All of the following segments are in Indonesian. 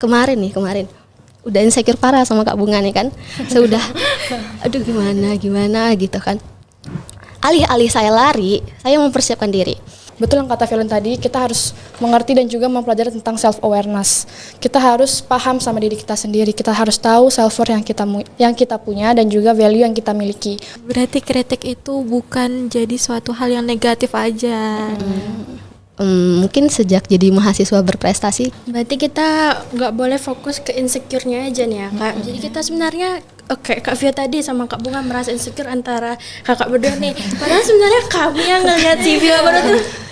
kemarin udah insecure parah sama Kak Bunga nih kan. Sudah aduh gimana gitu kan. Alih-alih saya lari, saya mempersiapkan diri. Betul yang kata Velen tadi, kita harus mengerti dan juga mempelajari tentang self-awareness. Kita harus paham sama diri kita sendiri, kita harus tahu self-worth yang kita punya dan juga value yang kita miliki. Berarti kritik itu bukan jadi suatu hal yang negatif aja. Mungkin sejak jadi mahasiswa berprestasi. Berarti kita nggak boleh fokus ke insecure-nya aja nih ya Kak. Jadi kita sebenarnya Kak Via tadi sama Kak Bunga merasa insecure antara kakak berdua nih. Padahal sebenarnya kami yang ngelihat si Via berdua tuh.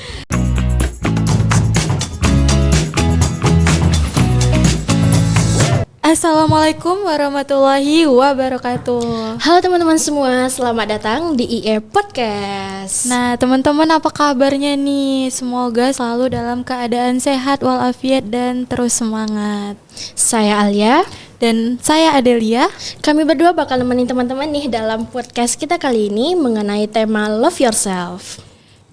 Assalamualaikum warahmatullahi wabarakatuh. Halo teman-teman semua, selamat datang di IE Podcast. Nah teman-teman, apa kabarnya nih? Semoga selalu dalam keadaan sehat walafiat dan terus semangat. Saya Alia dan saya Adelia. Kami berdua bakal nemenin teman-teman nih dalam podcast kita kali ini mengenai tema Love Yourself.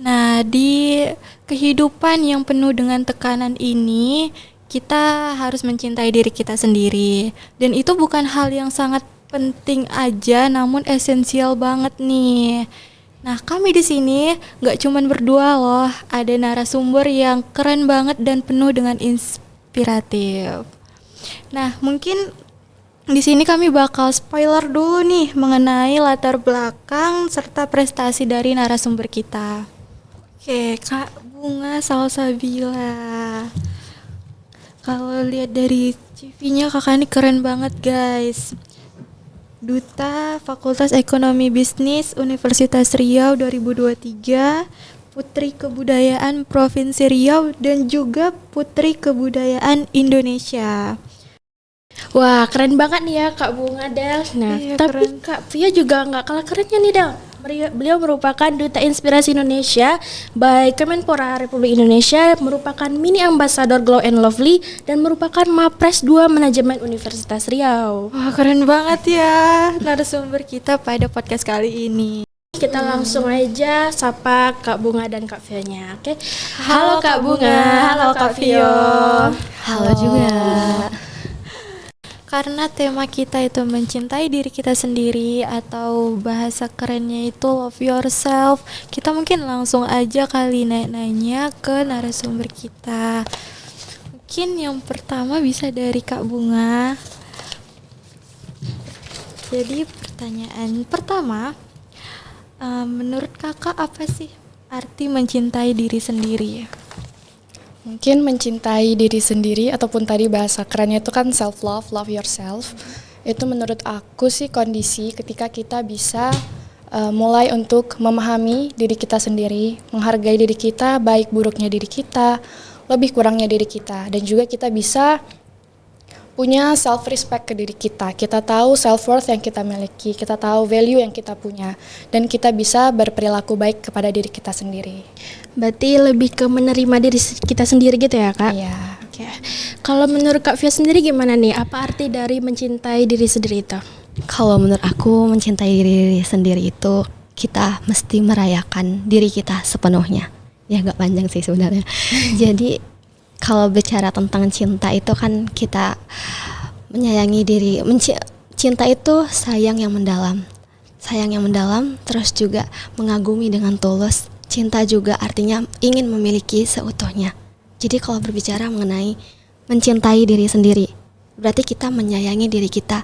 Nah, di kehidupan yang penuh dengan tekanan ini, kita harus mencintai diri kita sendiri. Dan itu bukan hal yang sangat penting aja, namun esensial banget nih. Nah, kami di sini nggak cuman berdua loh, ada narasumber yang keren banget dan penuh dengan inspiratif. Nah, mungkin di sini kami bakal spoiler dulu nih mengenai latar belakang serta prestasi dari narasumber kita. Oke, Kak Bunga Salsabila. Kalau lihat dari CV-nya kakak ini keren banget guys. Duta Fakultas Ekonomi Bisnis Universitas Riau 2023, Putri Kebudayaan Provinsi Riau dan juga Putri Kebudayaan Indonesia. Wah, keren banget nih ya Kak Bunga Del. Nah, Iya, tapi keren. Kak Via juga nggak kalah kerennya nih Del. Beliau merupakan Duta Inspirasi Indonesia by Kemenpora Republik Indonesia, merupakan mini ambasador Glow and Lovely, dan merupakan Mapres 2 Manajemen Universitas Riau. Wah, keren banget ya narasumber kita pada podcast kali ini. Kita langsung aja sapa Kak Bunga dan Kak Via-nya, oke? Halo Kak Bunga, halo Kak Vio. Halo juga. Karena tema kita itu mencintai diri kita sendiri, atau bahasa kerennya itu love yourself, kita mungkin langsung aja kali nanya ke narasumber kita. Mungkin yang pertama bisa dari Kak Bunga. Jadi pertanyaan pertama, menurut kakak apa sih arti mencintai diri sendiri? Mungkin mencintai diri sendiri ataupun tadi bahasa kerennya itu kan self love, love yourself. Itu menurut aku sih kondisi ketika kita bisa mulai untuk memahami diri kita sendiri, menghargai diri kita, baik buruknya diri kita, lebih kurangnya diri kita, dan juga kita bisa punya self respect ke diri kita. Kita tahu self worth yang kita miliki, kita tahu value yang kita punya, dan kita bisa berperilaku baik kepada diri kita sendiri. Berarti lebih ke menerima diri kita sendiri gitu ya Kak? Iya. Oke. Kalau menurut Kak Via sendiri gimana nih? Apa arti dari mencintai diri sendiri itu? Kalau menurut aku mencintai diri sendiri itu kita mesti merayakan diri kita sepenuhnya. Ya nggak panjang sih sebenarnya. Jadi kalau bicara tentang cinta itu kan kita menyayangi diri. Cinta itu sayang yang mendalam. Sayang yang mendalam, terus juga mengagumi dengan tulus. Cinta juga artinya ingin memiliki seutuhnya. Jadi kalau berbicara mengenai mencintai diri sendiri, berarti kita menyayangi diri kita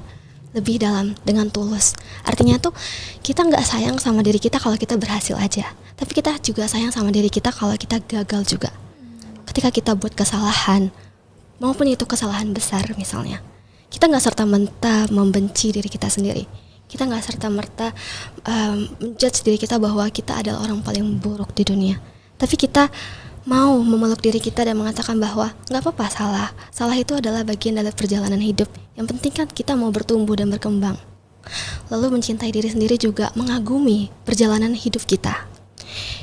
lebih dalam dengan tulus. Artinya tuh kita nggak sayang sama diri kita kalau kita berhasil aja, tapi kita juga sayang sama diri kita kalau kita gagal juga. Ketika kita buat kesalahan, maupun itu kesalahan besar misalnya, kita nggak serta-merta membenci diri kita sendiri. Kita nggak serta-merta menjudge diri kita bahwa kita adalah orang paling buruk di dunia. Tapi kita mau memeluk diri kita dan mengatakan bahwa nggak apa-apa salah itu adalah bagian dari perjalanan hidup. Yang penting kan kita mau bertumbuh dan berkembang. Lalu mencintai diri sendiri juga mengagumi perjalanan hidup kita.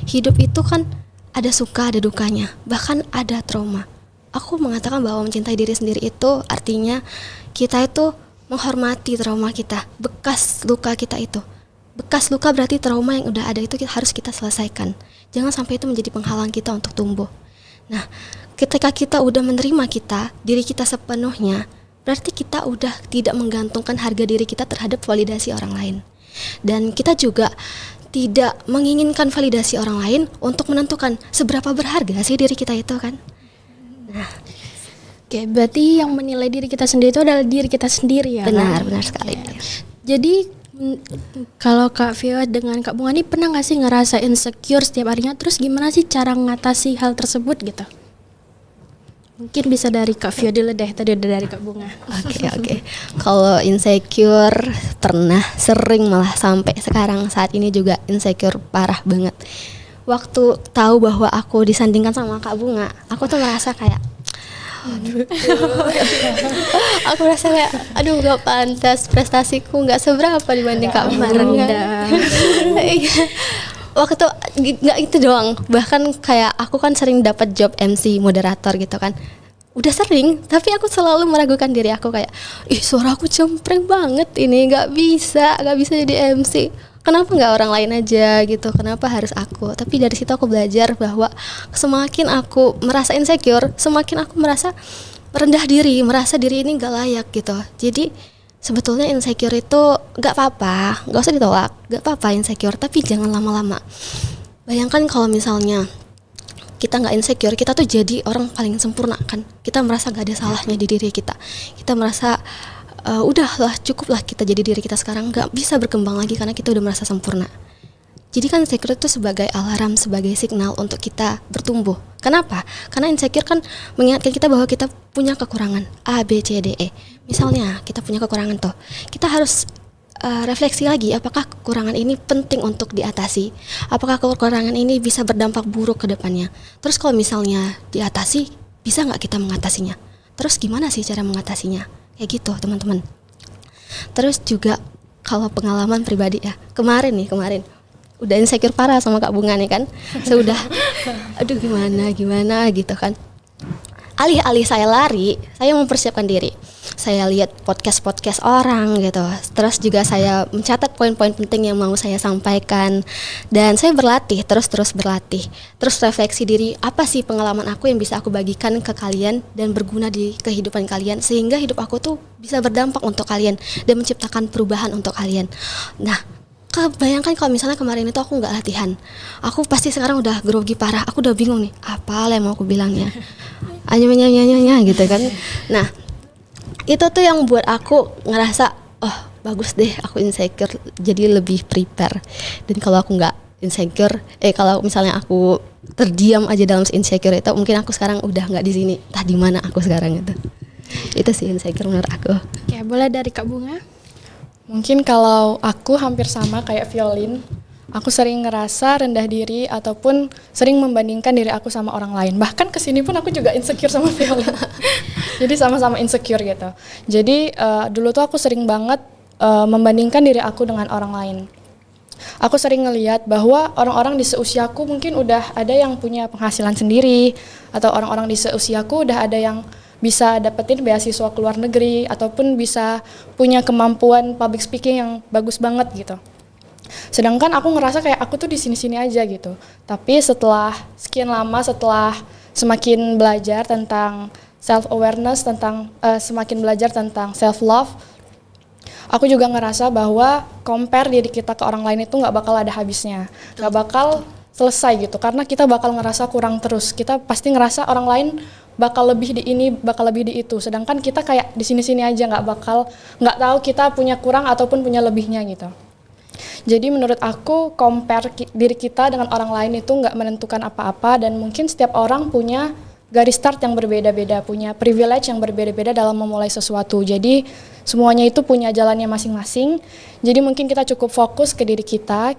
Hidup itu kan ada suka, ada dukanya, bahkan ada trauma. Aku mengatakan bahwa mencintai diri sendiri itu artinya kita itu menghormati trauma kita, bekas luka kita itu. Bekas luka berarti trauma yang udah ada itu harus kita selesaikan. Jangan sampai itu menjadi penghalang kita untuk tumbuh. Nah, ketika kita udah menerima diri kita sepenuhnya, berarti kita udah tidak menggantungkan harga diri kita terhadap validasi orang lain. Dan kita juga tidak menginginkan validasi orang lain untuk menentukan seberapa berharga sih diri kita itu kan. Nah, Oke, berarti yang menilai diri kita sendiri itu adalah diri kita sendiri ya. benar kan? sekali. Jadi kalau Kak Vio dengan Kak Bunga ini pernah nggak sih ngerasa insecure setiap harinya? Terus gimana sih cara mengatasi hal tersebut gitu? Mungkin bisa dari Kak Vio dulu deh, tadi udah dari Kak Bunga. Oke. Kalau insecure pernah, sering, malah sampai sekarang saat ini juga insecure parah banget. Waktu tahu bahwa aku disandingkan sama Kak Bunga, aku tuh merasa kayak aku merasa kayak aduh gak pantas, prestasiku gak seberapa dibanding Kak Bunga. Iya. Waktu nggak itu doang, bahkan kayak aku kan sering dapat job MC moderator gitu kan, udah sering, tapi aku selalu meragukan diri aku kayak suara aku cempreng banget ini, nggak bisa jadi MC, kenapa nggak orang lain aja gitu, kenapa harus aku. Tapi dari situ aku belajar bahwa semakin aku merasa insecure, semakin aku merasa rendah diri, merasa diri ini nggak layak gitu. Jadi sebetulnya insecure itu gak apa-apa, gak usah ditolak, gak apa-apa insecure, tapi jangan lama-lama. Bayangkan kalau misalnya kita gak insecure, kita tuh jadi orang paling sempurna kan. Kita merasa gak ada salahnya di diri kita. Kita merasa udahlah, cukuplah kita jadi diri kita sekarang, gak bisa berkembang lagi karena kita udah merasa sempurna. Jadi kan insecure itu sebagai alarm, sebagai signal untuk kita bertumbuh. Kenapa? Karena insecure kan mengingatkan kita bahwa kita punya kekurangan A, B, C, D, E. Misalnya kita punya kekurangan tuh, kita harus refleksi lagi, apakah kekurangan ini penting untuk diatasi? Apakah kekurangan ini bisa berdampak buruk ke depannya? Terus kalau misalnya diatasi, bisa nggak kita mengatasinya? Terus gimana sih cara mengatasinya? Kayak gitu teman-teman. Terus juga kalau pengalaman pribadi ya, kemarin udah insecure parah sama Kak Bunga nih kan. Sudah aduh gimana gitu kan. Alih-alih saya lari, saya mempersiapkan diri. Saya lihat podcast orang gitu. Terus juga saya mencatat poin-poin penting yang mau saya sampaikan. Dan saya berlatih, terus berlatih. Terus refleksi diri, apa sih pengalaman aku yang bisa aku bagikan ke kalian dan berguna di kehidupan kalian, sehingga hidup aku tuh bisa berdampak untuk kalian dan menciptakan perubahan untuk kalian. Nah, bayangkan kalau misalnya kemarin itu aku nggak latihan, aku pasti sekarang udah grogi parah, aku udah bingung nih, apa yang mau aku bilangnya, anyanya gitu kan. Nah, itu tuh yang buat aku ngerasa, oh bagus deh aku insecure, jadi lebih prepare. Dan kalau aku nggak insecure, kalau misalnya aku terdiam aja dalam insecure itu, mungkin aku sekarang udah nggak di sini, entah di mana aku sekarang itu. Itu sih insecure menurut aku. Oke, boleh dari Kak Bunga? Mungkin kalau aku hampir sama kayak Violin, aku sering ngerasa rendah diri ataupun sering membandingkan diri aku sama orang lain. Bahkan kesini pun aku juga insecure sama Violin. Jadi sama-sama insecure gitu. Jadi dulu tuh aku sering banget membandingkan diri aku dengan orang lain. Aku sering ngelihat bahwa orang-orang di seusiaku mungkin udah ada yang punya penghasilan sendiri, atau orang-orang di seusiaku udah ada yang bisa dapetin beasiswa ke luar negeri, ataupun bisa punya kemampuan public speaking yang bagus banget gitu. Sedangkan aku ngerasa kayak aku tuh di sini-sini aja gitu. Tapi setelah sekian lama, setelah semakin belajar tentang self awareness, semakin belajar tentang self love, aku juga ngerasa bahwa compare diri kita ke orang lain itu nggak bakal ada habisnya, nggak bakal selesai gitu. Karena kita bakal ngerasa kurang terus. Kita pasti ngerasa orang lain bakal lebih di ini, bakal lebih di itu. Sedangkan kita kayak di sini-sini aja, nggak tahu kita punya kurang ataupun punya lebihnya gitu. Jadi menurut aku compare diri kita dengan orang lain itu nggak menentukan apa-apa, dan mungkin setiap orang punya garis start yang berbeda-beda, punya privilege yang berbeda-beda dalam memulai sesuatu. Jadi semuanya itu punya jalannya masing-masing. Jadi mungkin kita cukup fokus ke diri kita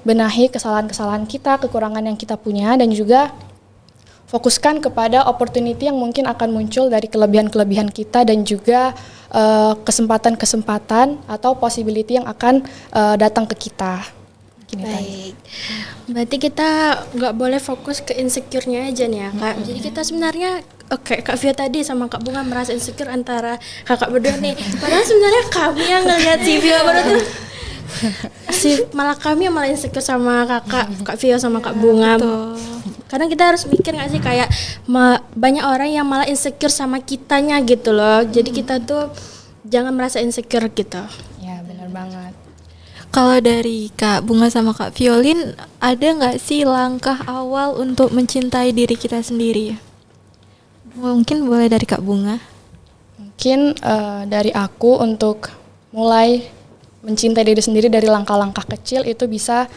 benahi kesalahan-kesalahan kita, kekurangan yang kita punya, dan juga fokuskan kepada opportunity yang mungkin akan muncul dari kelebihan-kelebihan kita, dan juga kesempatan-kesempatan atau possibility yang akan datang ke kita. Baik. Berarti kita nggak boleh fokus ke insecure-nya aja nih ya Kak. Jadi kita sebenarnya Kak Vio tadi sama Kak Bunga merasa insecure antara kakak berdua nih. Padahal sebenarnya kami yang ngelihat si Vio berdua tuh malah kami yang malah insecure sama Kak Vio sama Kak Bunga. Kadang kita harus mikir nggak sih kayak banyak orang yang malah insecure sama kitanya gitu loh. Jadi kita tuh jangan merasa insecure gitu. Ya benar banget. Kalau dari Kak Bunga sama Kak Violin, ada nggak sih langkah awal untuk mencintai diri kita sendiri? Mungkin boleh dari Kak Bunga. Mungkin dari aku untuk mulai mencintai diri sendiri dari langkah-langkah kecil itu bisa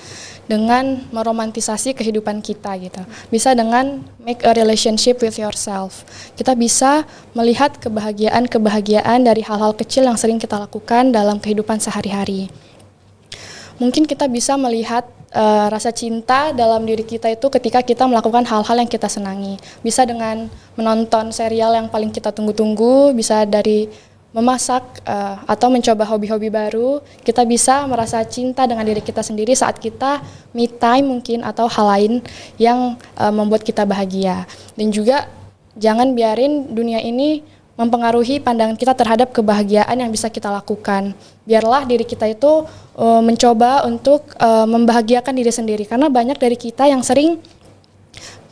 dengan meromantisasi kehidupan kita gitu. Bisa dengan make a relationship with yourself. Kita bisa melihat kebahagiaan dari hal-hal kecil yang sering kita lakukan dalam kehidupan sehari-hari. Mungkin kita bisa melihat rasa cinta dalam diri kita itu ketika kita melakukan hal-hal yang kita senangi. Bisa dengan menonton serial yang paling kita tunggu-tunggu, bisa dari memasak atau mencoba hobi-hobi baru. Kita bisa merasa cinta dengan diri kita sendiri saat kita me time mungkin atau hal lain yang membuat kita bahagia. Dan juga jangan biarin dunia ini mempengaruhi pandangan kita terhadap kebahagiaan yang bisa kita lakukan. Biarlah diri kita itu mencoba untuk membahagiakan diri sendiri. Karena banyak dari kita yang sering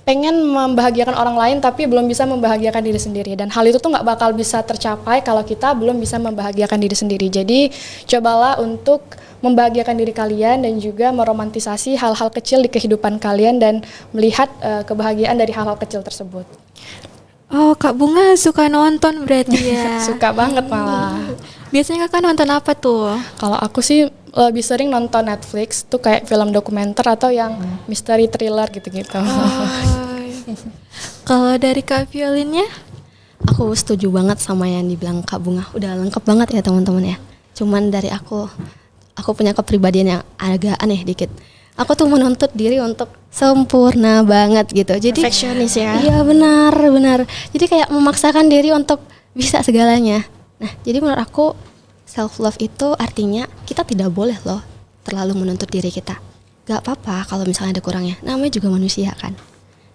pengen membahagiakan orang lain tapi belum bisa membahagiakan diri sendiri. Dan hal itu tuh gak bakal bisa tercapai kalau kita belum bisa membahagiakan diri sendiri. Jadi cobalah untuk membahagiakan diri kalian dan juga meromantisasi hal-hal kecil di kehidupan kalian dan melihat kebahagiaan dari hal-hal kecil tersebut. Oh, Kak Bunga suka nonton berarti ya? Suka banget malah. Biasanya Kakak nonton apa tuh? Kalau aku sih lebih sering nonton Netflix tuh kayak film dokumenter atau yang misteri thriller gitu-gitu. Kalau dari Kak Violinnya? Aku setuju banget sama yang dibilang Kak Bunga. Udah lengkap banget ya teman-teman ya. Cuman dari aku punya kepribadian yang agak aneh dikit. Aku tuh menuntut diri untuk sempurna banget gitu. Jadi Perfeksionis ya. Iya benar. Jadi kayak memaksakan diri untuk bisa segalanya. Nah, jadi menurut aku self love itu artinya kita tidak boleh loh terlalu menuntut diri kita. Gak apa-apa kalau misalnya ada kurangnya. Namanya juga manusia kan.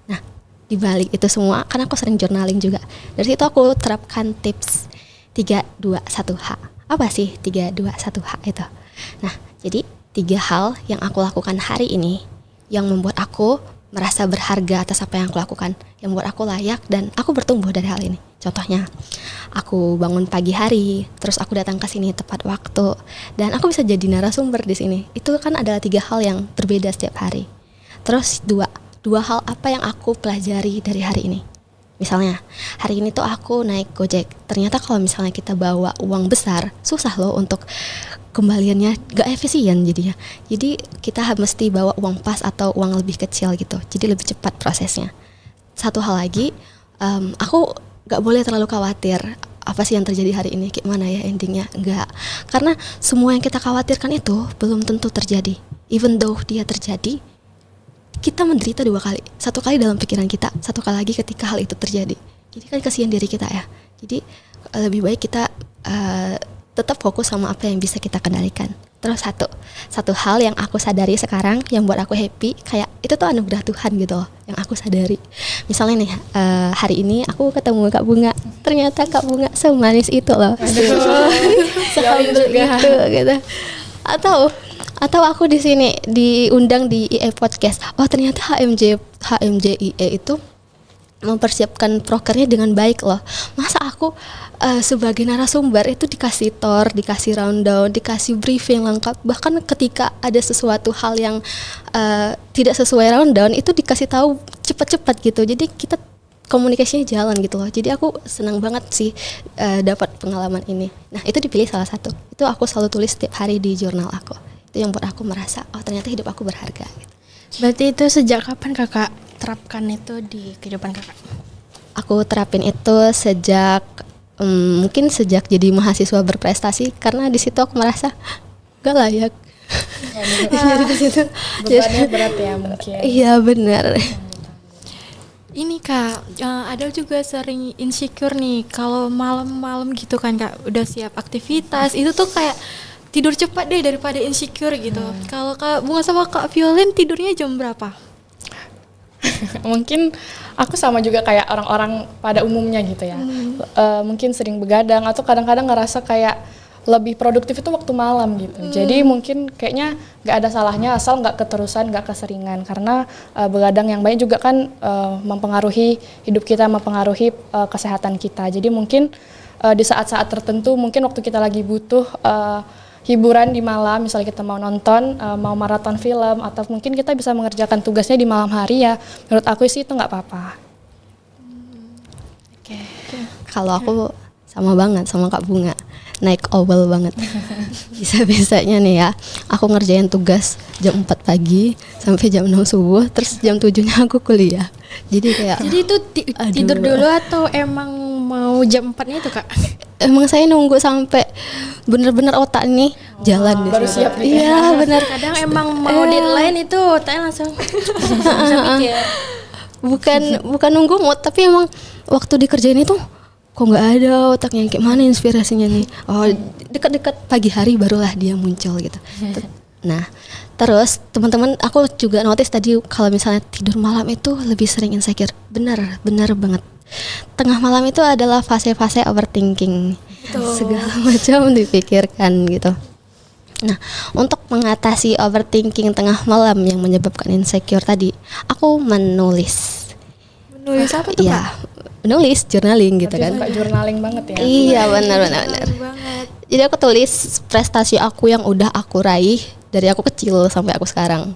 Nah, di balik itu semua, kan aku sering journaling juga. Dari situ aku terapkan tips 3-2-1-H. Apa sih 3-2-1-H itu? Nah, jadi 3 hal yang aku lakukan hari ini yang membuat aku merasa berharga atas apa yang aku lakukan, yang membuat aku layak dan aku bertumbuh dari hal ini. Contohnya, aku bangun pagi hari, terus aku datang ke sini tepat waktu, dan aku bisa jadi narasumber di sini. Itu kan adalah 3 hal yang berbeda setiap hari. Terus dua hal apa yang aku pelajari dari hari ini. Misalnya, hari ini tuh aku naik Gojek. Ternyata kalau misalnya kita bawa uang besar, susah loh untuk kembaliannya, gak efisien jadinya. Jadi kita mesti bawa uang pas atau uang lebih kecil gitu. Jadi lebih cepat prosesnya. Satu hal lagi, aku gak boleh terlalu khawatir apa sih yang terjadi hari ini, gimana ya endingnya. Enggak, karena semua yang kita khawatirkan itu belum tentu terjadi. Even though dia terjadi, kita menderita 2 kali. 1 kali dalam pikiran kita, 1 kali lagi ketika hal itu terjadi. Jadi kan kasihan diri kita ya. Jadi lebih baik kita tetap fokus sama apa yang bisa kita kendalikan. Terus satu hal yang aku sadari sekarang yang buat aku happy, kayak itu tuh anugerah Tuhan gitu loh, yang aku sadari. Misalnya nih, hari ini aku ketemu Kak Bunga, ternyata Kak Bunga semanis itu loh, sehumble itu gitu. Atau aku di sini diundang di IE Podcast. Oh ternyata HMJIE itu mempersiapkan prokernya dengan baik loh. Masa aku sebagai narasumber itu dikasih tour, dikasih rundown, dikasih briefing lengkap. Bahkan ketika ada sesuatu hal yang tidak sesuai rundown itu dikasih tahu cepat-cepat gitu. Jadi kita komunikasinya jalan gitu loh. Jadi aku senang banget sih dapat pengalaman ini. Nah itu dipilih salah satu. Itu aku selalu tulis setiap hari di jurnal aku. Itu yang buat aku merasa, oh ternyata hidup aku berharga gitu. Berarti itu sejak kapan kakak terapkan itu di kehidupan kakak? Aku terapin itu sejak mungkin sejak jadi mahasiswa berprestasi, karena di situ aku merasa gak layak. Jadi di situ Bebannya berat ya mungkin. Iya benar. Ini Kak, ada juga sering insecure nih kalau malam-malam gitu kan Kak, udah siap aktivitas, itu tuh kayak tidur cepat deh daripada insecure gitu. Kalau Kak Bunga sama Kak Violin tidurnya jam berapa? Mungkin aku sama juga kayak orang-orang pada umumnya gitu ya. Mungkin sering begadang atau kadang-kadang ngerasa kayak lebih produktif itu waktu malam gitu. Jadi mungkin kayaknya nggak ada salahnya asal nggak keterusan, nggak keseringan, karena begadang yang baik juga kan mempengaruhi hidup kita, mempengaruhi kesehatan kita. Jadi mungkin di saat-saat tertentu, mungkin waktu kita lagi butuh hiburan di malam, misalnya kita mau nonton, mau maraton film, atau mungkin kita bisa mengerjakan tugasnya di malam hari, ya menurut aku sih itu nggak apa-apa. Kalau aku sama banget sama Kak Bunga, naik obel banget. Bisa-bisanya nih ya, aku ngerjain tugas jam 4 pagi sampai jam 6 subuh, terus jam 7-nya aku kuliah. Jadi kayak Jadi itu tidur dulu atau emang mau jam 4-nya itu, Kak? emang saya nunggu sampai bener-bener otak nih jalan baru siap nih. Iya bener. Kadang emang mau deadline itu otaknya langsung bisa mikir. bukan nunggu mood, tapi emang waktu dikerjain itu kok nggak ada otaknya, kayak mana inspirasinya nih. Oh, dekat-dekat pagi hari barulah dia muncul gitu. Nah, terus teman-teman, aku juga notice tadi kalau misalnya tidur malam itu lebih sering insecure. Benar banget. Tengah malam itu adalah fase-fase overthinking. Segala macam dipikirkan gitu. Nah, untuk mengatasi overthinking tengah malam yang menyebabkan insecure tadi, aku menulis. Menulis apa tuh, Iya, menulis, journaling gitu kan. Suka journaling banget ya. Iya, benar. banget? Jadi aku tulis prestasi aku yang udah aku raih dari aku kecil sampai aku sekarang.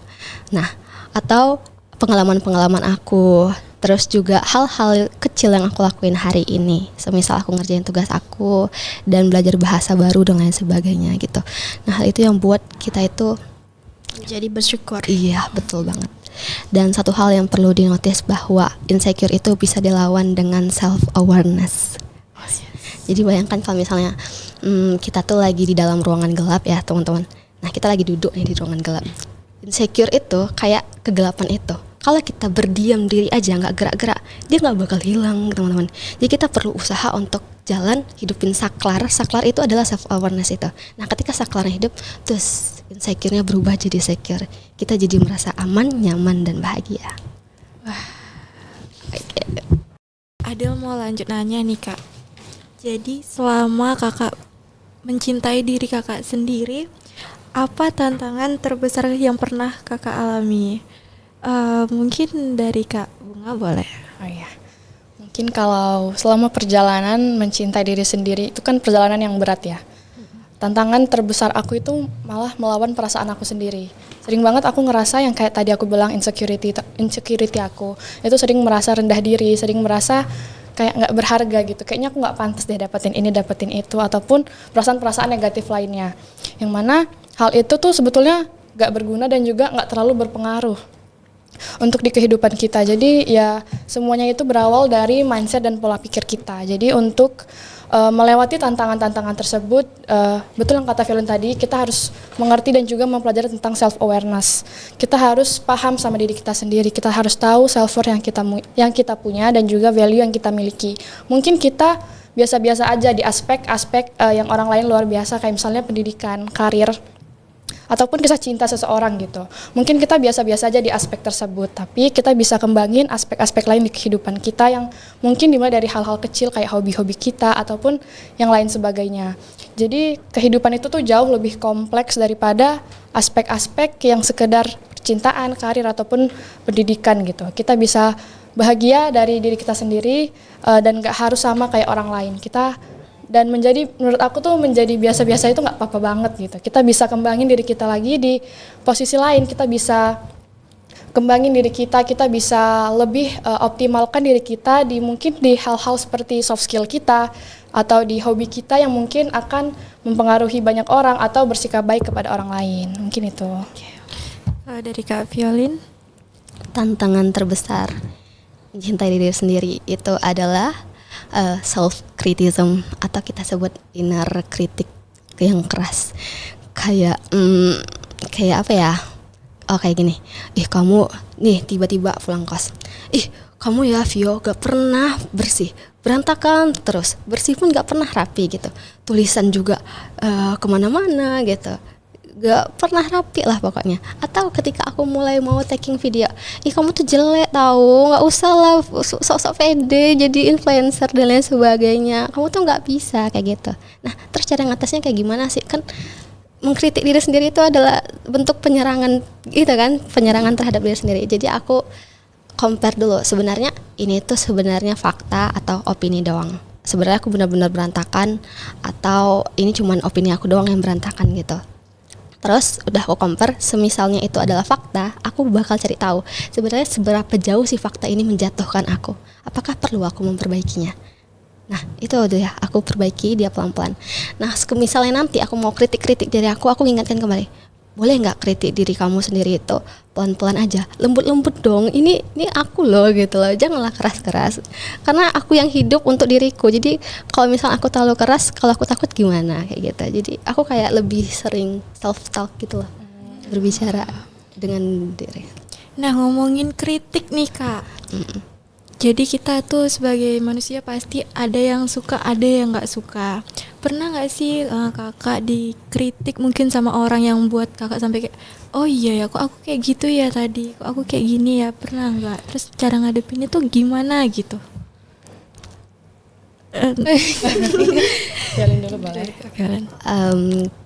Nah, atau pengalaman-pengalaman aku, terus juga hal-hal kecil yang aku lakuin hari ini. Semisal aku ngerjain tugas aku dan belajar bahasa baru dan lain sebagainya gitu. Nah, hal itu yang buat kita itu Jadi bersyukur. iya, betul banget. Dan satu hal yang perlu dinotis bahwa insecure itu bisa dilawan dengan self awareness. Jadi bayangkan kalau misalnya kita tuh lagi di dalam ruangan gelap ya teman-teman. Nah, kita lagi duduk nih di ruangan gelap. Insecure itu kayak kegelapan itu. Kalau kita berdiam diri aja nggak gerak-gerak, dia nggak bakal hilang teman-teman. Jadi kita perlu usaha untuk jalan hidupin saklar. Saklar itu adalah self awareness itu. Nah, ketika saklarnya hidup, terus insecure-nya berubah jadi secure. Kita jadi merasa aman, nyaman, dan bahagia. Oke. Adel mau lanjut nanya nih, Kak. Jadi selama kakak mencintai diri kakak sendiri, apa tantangan terbesar yang pernah kakak alami? Mungkin dari Kak Bunga boleh. Oh iya. Mungkin kalau selama perjalanan mencintai diri sendiri itu kan perjalanan yang berat ya. Tantangan terbesar aku itu malah melawan perasaan aku sendiri. Sering banget aku ngerasa yang kayak tadi aku bilang insecurity aku. Itu sering merasa rendah diri, sering merasa kayak nggak berharga gitu. Kayaknya aku nggak pantas deh dapetin ini, dapetin itu, ataupun perasaan-perasaan negatif lainnya. Yang mana hal itu tuh sebetulnya nggak berguna dan juga nggak terlalu berpengaruh untuk di kehidupan kita. Jadi ya semuanya itu berawal dari mindset dan pola pikir kita. Jadi untuk melewati tantangan-tantangan tersebut, betul yang kata Violin tadi, kita harus mengerti dan juga mempelajari tentang self awareness. Kita harus paham sama diri kita sendiri. Kita harus tahu self worth yang kita punya dan juga value yang kita miliki. Mungkin kita biasa-biasa aja di aspek-aspek yang orang lain luar biasa, kayak misalnya pendidikan, karir, ataupun kisah cinta seseorang gitu. Mungkin kita biasa-biasa aja di aspek tersebut, tapi kita bisa kembangin aspek-aspek lain di kehidupan kita yang mungkin dimulai dari hal-hal kecil kayak hobi-hobi kita ataupun yang lain sebagainya. Jadi kehidupan itu tuh jauh lebih kompleks daripada aspek-aspek yang sekedar percintaan, karir ataupun pendidikan gitu. Kita bisa bahagia dari diri kita sendiri dan gak harus sama kayak orang lain. Dan menurut aku tuh menjadi biasa-biasa itu nggak apa-apa banget gitu. Kita bisa kembangin diri kita lagi di posisi lain. Kita bisa kembangin diri kita bisa lebih optimalkan diri kita mungkin di hal-hal seperti soft skill kita atau di hobi kita yang mungkin akan mempengaruhi banyak orang atau bersikap baik kepada orang lain. Mungkin itu. Dari Kak Violin? Tantangan terbesar mencintai diri sendiri itu adalah self criticism atau kita sebut inner critic yang keras. Kayak apa ya? Oh, kayak gini. Kamu nih tiba-tiba pulang kos. Kamu ya Vio gak pernah bersih, berantakan terus, bersih pun gak pernah rapi gitu. Tulisan juga kemana-mana gitu. gak pernah rapi lah pokoknya. Atau ketika aku mulai mau taking video, ih kamu tuh jelek tahu, nggak usah lah sok-sok pede jadi influencer dan lain sebagainya, kamu tuh nggak bisa kayak gitu. Nah terus cara ngatasnya kayak gimana sih? Kan mengkritik diri sendiri itu adalah bentuk penyerangan gitu kan, penyerangan terhadap diri sendiri. Jadi aku compare dulu, sebenarnya ini tuh sebenarnya fakta atau opini doang. Sebenarnya aku benar-benar berantakan atau ini cuman opini aku doang yang berantakan gitu. Terus udah aku compare, semisalnya itu adalah fakta, aku bakal cari tahu sebenarnya seberapa jauh sih fakta ini menjatuhkan aku. Apakah perlu aku memperbaikinya? Nah itu udah ya, aku perbaiki dia pelan-pelan. Nah misalnya nanti aku mau kritik-kritik dari aku ingatkan kembali, boleh nggak kritik diri kamu sendiri itu pelan-pelan aja, lembut-lembut dong, ini aku loh gitu loh, janganlah keras-keras, karena aku yang hidup untuk diriku. Jadi kalau misalnya aku terlalu keras, kalau aku takut gimana kayak gitu. Jadi aku kayak lebih sering self-talk gitu loh, berbicara dengan diri. Nah, ngomongin kritik nih Kak, jadi kita tuh sebagai manusia pasti ada yang suka, ada yang nggak suka. Pernah nggak sih kakak dikritik mungkin sama orang yang buat kakak sampai kayak, oh iya ya, kok aku kayak gitu ya tadi, kok aku kayak gini ya, pernah nggak? Terus cara ngadepinnya tuh gimana gitu? Violin dulu boleh.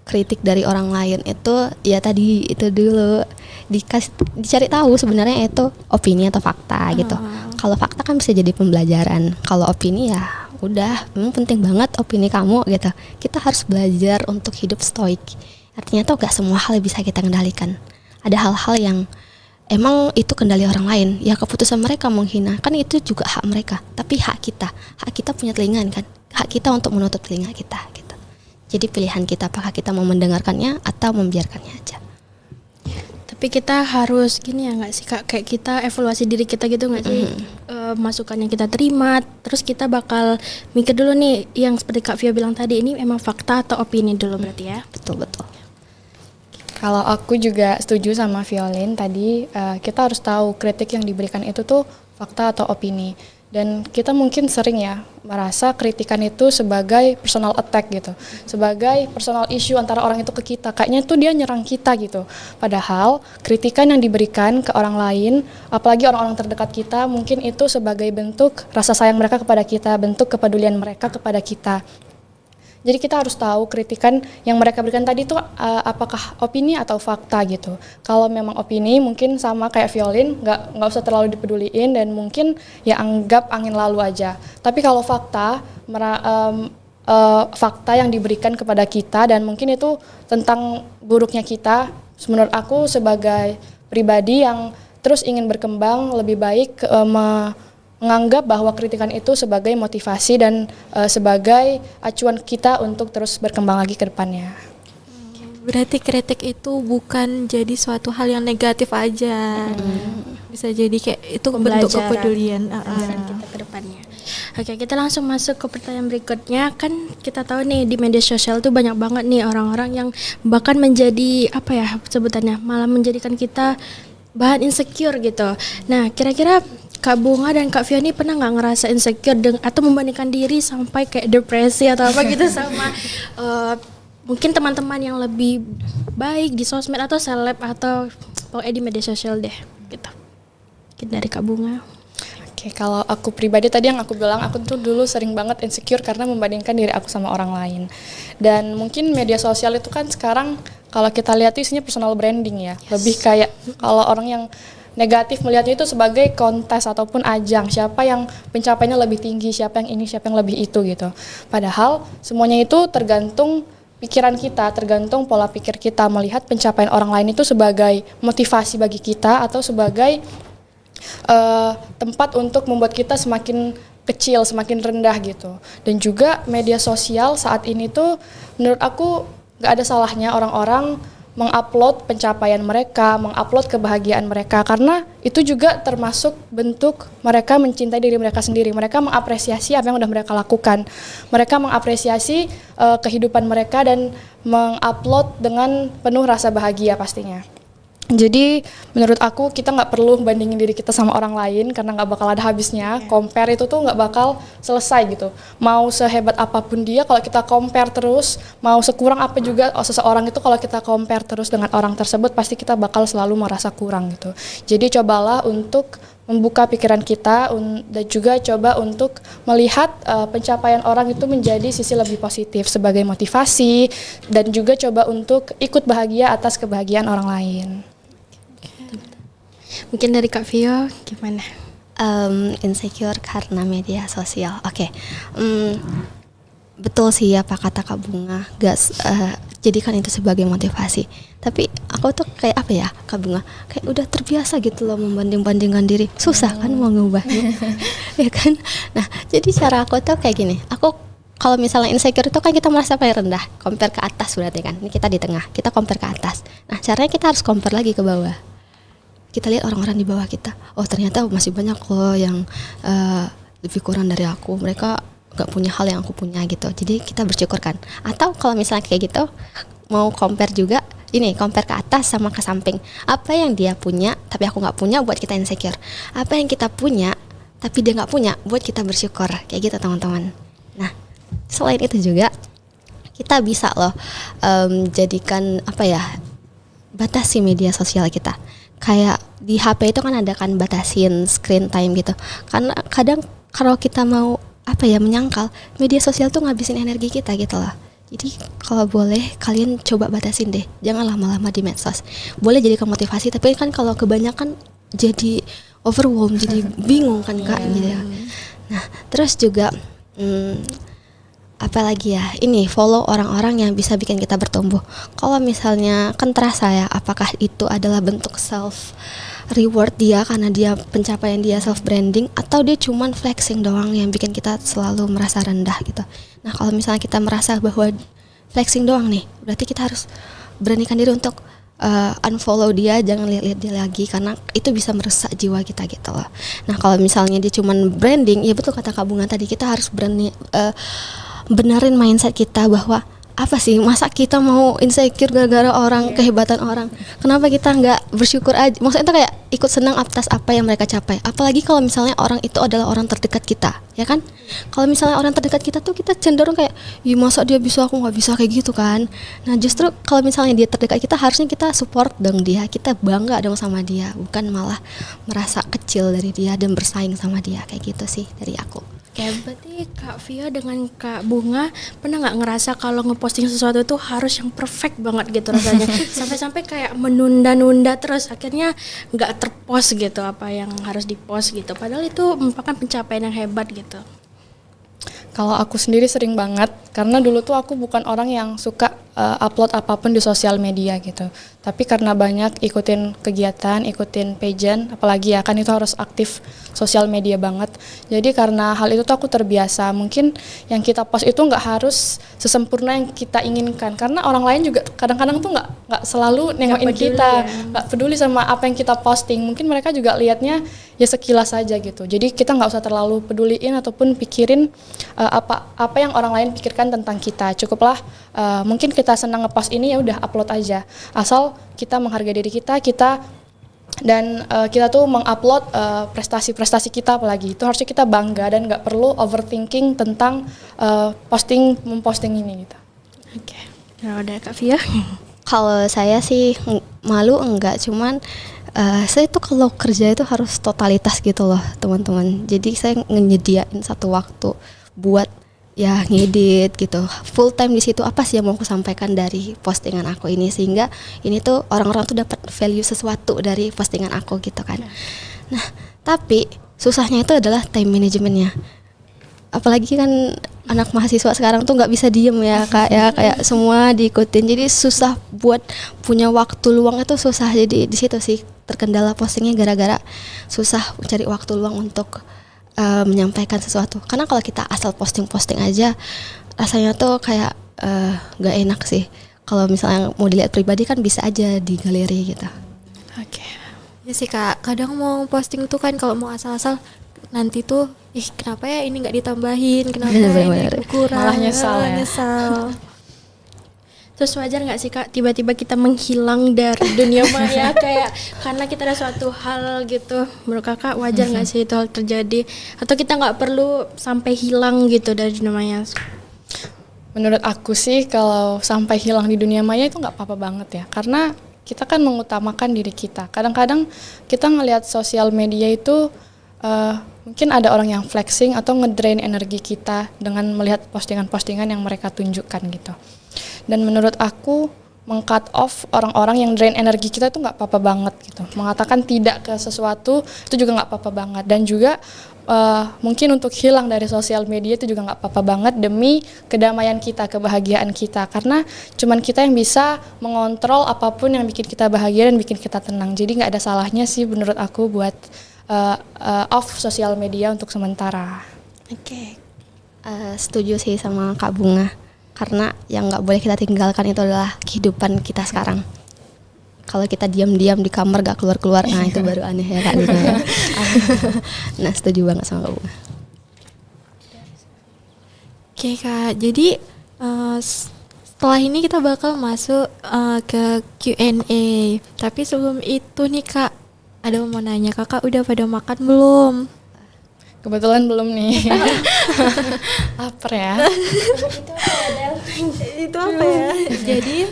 Kritik dari orang lain itu ya tadi itu dulu dicari tahu sebenarnya itu opini atau fakta gitu. Kalau fakta kan bisa jadi pembelajaran, kalau opini ya udah memang penting banget opini kamu gitu. Kita harus belajar untuk hidup stoik. Artinya tuh gak semua hal bisa kita kendalikan. Ada hal-hal yang emang itu kendali orang lain, ya keputusan mereka menghina kan itu juga hak mereka, tapi hak kita punya telinga kan, hak kita untuk menutup telinga kita gitu. Jadi pilihan kita apakah kita mau mendengarkannya atau membiarkannya aja. Tapi kita harus gini ya nggak sih Kak, kayak kita evaluasi diri kita gitu nggak sih, masukan yang kita terima, terus kita bakal mikir dulu nih yang seperti Kak Via bilang tadi, ini emang fakta atau opini dulu berarti ya. Betul. Kalau aku juga setuju sama Violin tadi, kita harus tahu kritik yang diberikan itu tuh fakta atau opini. Dan kita mungkin sering ya merasa kritikan itu sebagai personal attack gitu, sebagai personal issue antara orang itu ke kita, kayaknya tuh dia nyerang kita gitu. Padahal kritikan yang diberikan ke orang lain, apalagi orang-orang terdekat kita, mungkin itu sebagai bentuk rasa sayang mereka kepada kita, bentuk kepedulian mereka kepada kita. Jadi kita harus tahu kritikan yang mereka berikan tadi itu apakah opini atau fakta gitu. Kalau memang opini mungkin sama kayak Violin, nggak usah terlalu dipeduliin dan mungkin ya anggap angin lalu aja. Tapi kalau fakta, fakta yang diberikan kepada kita dan mungkin itu tentang buruknya kita, menurut aku sebagai pribadi yang terus ingin berkembang lebih baik menganggap bahwa kritikan itu sebagai motivasi dan sebagai acuan kita untuk terus berkembang lagi ke depannya. Berarti kritik itu bukan jadi suatu hal yang negatif aja. Bisa jadi kayak itu bentuk kepedulian kita ke depannya. Oke, kita langsung masuk ke pertanyaan berikutnya. Kan kita tahu nih di media sosial tuh banyak banget nih orang-orang yang bahkan menjadi apa ya sebutannya, malah menjadikan kita bahan insecure gitu. Nah, kira-kira Kak Bunga dan Kak Via ini pernah nggak ngerasa insecure atau membandingkan diri sampai kayak depresi atau apa gitu sama mungkin teman-teman yang lebih baik di sosmed atau seleb atau pokoknya di media sosial deh gitu. Mungkin dari Kak Bunga. Oke, kalau aku pribadi tadi yang aku bilang, aku tuh dulu sering banget insecure karena membandingkan diri aku sama orang lain. Dan mungkin media sosial itu kan sekarang kalau kita lihat isinya personal branding ya. Lebih kayak kalau orang yang negatif melihatnya itu sebagai kontes ataupun ajang, siapa yang pencapaiannya lebih tinggi, siapa yang ini, siapa yang lebih itu gitu. Padahal semuanya itu tergantung pikiran kita, tergantung pola pikir kita melihat pencapaian orang lain itu sebagai motivasi bagi kita atau sebagai tempat untuk membuat kita semakin kecil, semakin rendah gitu. Dan juga media sosial saat ini tuh menurut aku gak ada salahnya orang-orang mengupload pencapaian mereka, mengupload kebahagiaan mereka, karena itu juga termasuk bentuk mereka mencintai diri mereka sendiri. Mereka mengapresiasi apa yang udah mereka lakukan. Mereka mengapresiasi kehidupan mereka dan mengupload dengan penuh rasa bahagia pastinya. Jadi menurut aku kita nggak perlu bandingin diri kita sama orang lain karena nggak bakal ada habisnya. Compare itu tuh nggak bakal selesai gitu. Mau sehebat apapun dia, kalau kita compare terus, mau sekurang apa juga seseorang itu, kalau kita compare terus dengan orang tersebut, pasti kita bakal selalu merasa kurang gitu. Jadi cobalah untuk membuka pikiran kita dan juga coba untuk melihat pencapaian orang itu menjadi sisi lebih positif sebagai motivasi, dan juga coba untuk ikut bahagia atas kebahagiaan orang lain. Mungkin dari Kak Vio gimana? Insecure karena media sosial. Oke. Betul sih apa kata Kak Bunga, jadikan itu sebagai motivasi. Tapi aku tuh kayak apa ya Kak Bunga, kayak udah terbiasa gitu loh membanding-bandingkan diri. Susah kan mau ngubahnya. Ya kan. Nah jadi cara aku tuh kayak gini, aku kalau misalnya insecure itu kan kita merasa paling rendah, compare ke atas berarti kan. Ini kita di tengah, kita compare ke atas. Nah caranya kita harus compare lagi ke bawah. Kita lihat orang-orang di bawah kita, oh ternyata masih banyak loh yang lebih kurang dari aku, mereka gak punya hal yang aku punya gitu. Jadi kita bersyukur kan. Atau kalau misalnya kayak gitu mau compare juga, ini compare ke atas sama ke samping. Apa yang dia punya tapi aku gak punya, buat kita insecure. Apa yang kita punya tapi dia gak punya, buat kita bersyukur. Kayak gitu teman-teman. Nah selain itu juga kita bisa loh jadikan apa ya, batasi media sosial kita. Kayak di HP itu kan ada kan batasin screen time gitu. Karena kadang kalau kita mau apa ya menyangkal, media sosial tuh ngabisin energi kita gitu loh. Jadi kalau boleh kalian coba batasin deh, jangan lama-lama di medsos. Boleh jadi motivasi, tapi kan kalau kebanyakan jadi overwhelmed, jadi bingung kan Kak gitu ya. Nah terus juga apalagi ya, ini follow orang-orang yang bisa bikin kita bertumbuh. Kalau misalnya kan terasa ya, apakah itu adalah bentuk self reward dia karena dia pencapaian dia self branding, atau dia cuman flexing doang yang bikin kita selalu merasa rendah gitu. Nah kalau misalnya kita merasa bahwa flexing doang nih, berarti kita harus beranikan diri untuk unfollow dia, jangan lihat-lihat dia lagi, karena itu bisa merusak jiwa kita gitu loh. Nah kalau misalnya dia cuman branding, ya betul kata Kak Bunga tadi, kita harus berani benerin mindset kita bahwa apa sih, masa kita mau insecure gara-gara orang, kehebatan orang, kenapa kita nggak bersyukur aja, maksudnya itu kayak ikut senang atas apa yang mereka capai. Apalagi kalau misalnya orang itu adalah orang terdekat kita, ya kan. Kalau misalnya orang terdekat kita tuh kita cenderung kayak, ih masa dia bisa aku nggak bisa, kayak gitu kan. Nah justru kalau misalnya dia terdekat kita, harusnya kita support dong dia, kita bangga dong sama dia, bukan malah merasa kecil dari dia dan bersaing sama dia. Kayak gitu sih dari aku. Oke, berarti Kak Vio dengan Kak Bunga pernah nggak ngerasa kalau ngeposting sesuatu itu harus yang perfect banget gitu rasanya, sampai-sampai kayak menunda-nunda terus akhirnya nggak terpost gitu apa yang harus dipost gitu, padahal itu merupakan pencapaian yang hebat gitu. Kalau aku sendiri sering banget, karena dulu tuh aku bukan orang yang suka upload apapun di sosial media gitu. Tapi karena banyak ikutin kegiatan, ikutin pageant, apalagi ya kan itu harus aktif sosial media banget. Jadi karena hal itu tuh aku terbiasa. Mungkin yang kita post itu nggak harus sesempurna yang kita inginkan, karena orang lain juga kadang-kadang tuh nggak selalu nengokin kita, nggak peduli sama apa yang kita posting. Mungkin mereka juga lihatnya ya sekilas saja gitu. Jadi kita nggak usah terlalu peduliin ataupun pikirin apa yang orang lain pikirkan tentang kita. Cukuplah mungkin kita senang ngepost ini, ya udah upload aja. Asal kita menghargai diri kita dan kita tuh mengupload prestasi-prestasi kita, apalagi itu harusnya kita bangga dan nggak perlu overthinking tentang memposting ini gitu. Oke. Nah, udah Kak Via. Kalau saya sih malu enggak, cuman saya tuh kalau kerja itu harus totalitas gitu loh teman-teman. Jadi saya nyediain satu waktu buat ya ngedit gitu, full time di situ. Apa sih yang mau aku sampaikan dari postingan aku ini, sehingga ini tuh orang-orang tuh dapat value sesuatu dari postingan aku gitu kan. Nah tapi susahnya itu adalah time managementnya. Apalagi kan anak mahasiswa sekarang tuh nggak bisa diem ya kak, ya kayak semua diikutin, jadi susah buat punya waktu luang, itu susah. Jadi di situ sih terkendala postingnya, gara-gara susah cari waktu luang untuk menyampaikan sesuatu. Karena kalau kita asal posting aja rasanya tuh kayak nggak enak sih. Kalau misalnya mau dilihat pribadi kan bisa aja di galeri gitu. Oke. Ya sih kak, kadang mau posting tuh kan kalau mau asal-asal nanti tuh kenapa ya ini nggak ditambahin, kenapa ini kurang, malah nyesal ya. Terus wajar nggak sih Kak tiba-tiba kita menghilang dari dunia maya kayak karena kita ada suatu hal gitu. Menurut Kakak wajar nggak sih itu hal terjadi atau kita nggak perlu sampai hilang gitu dari dunia maya? Menurut aku sih kalau sampai hilang di dunia maya itu nggak apa-apa banget ya, karena kita kan mengutamakan diri kita. Kadang-kadang kita ngelihat sosial media itu mungkin ada orang yang flexing atau ngedrain energi kita dengan melihat postingan-postingan yang mereka tunjukkan gitu. Dan menurut aku meng-cut off orang-orang yang drain energi kita itu nggak apa-apa banget gitu. Mengatakan tidak ke sesuatu itu juga nggak apa-apa banget. Dan juga mungkin untuk hilang dari sosial media itu juga nggak apa-apa banget demi kedamaian kita, kebahagiaan kita. Karena cuman kita yang bisa mengontrol apapun yang bikin kita bahagia dan bikin kita tenang. Jadi nggak ada salahnya sih menurut aku buat off sosial media untuk sementara. Oke. Setuju sih sama Kak Bunga. Karena yang nggak boleh kita tinggalkan itu adalah kehidupan kita sekarang. Kalau kita diam-diam di kamar gak keluar-keluar, nah itu baru aneh ya Kak Dina ya. Nah setuju banget sama Kak Bunga. Oke Kak, jadi setelah ini kita bakal masuk ke Q&A. Tapi sebelum itu nih Kak, ada yang mau nanya, Kakak udah pada makan belum? Kebetulan belum nih. Lapar ya. Itu apa ya? Jadi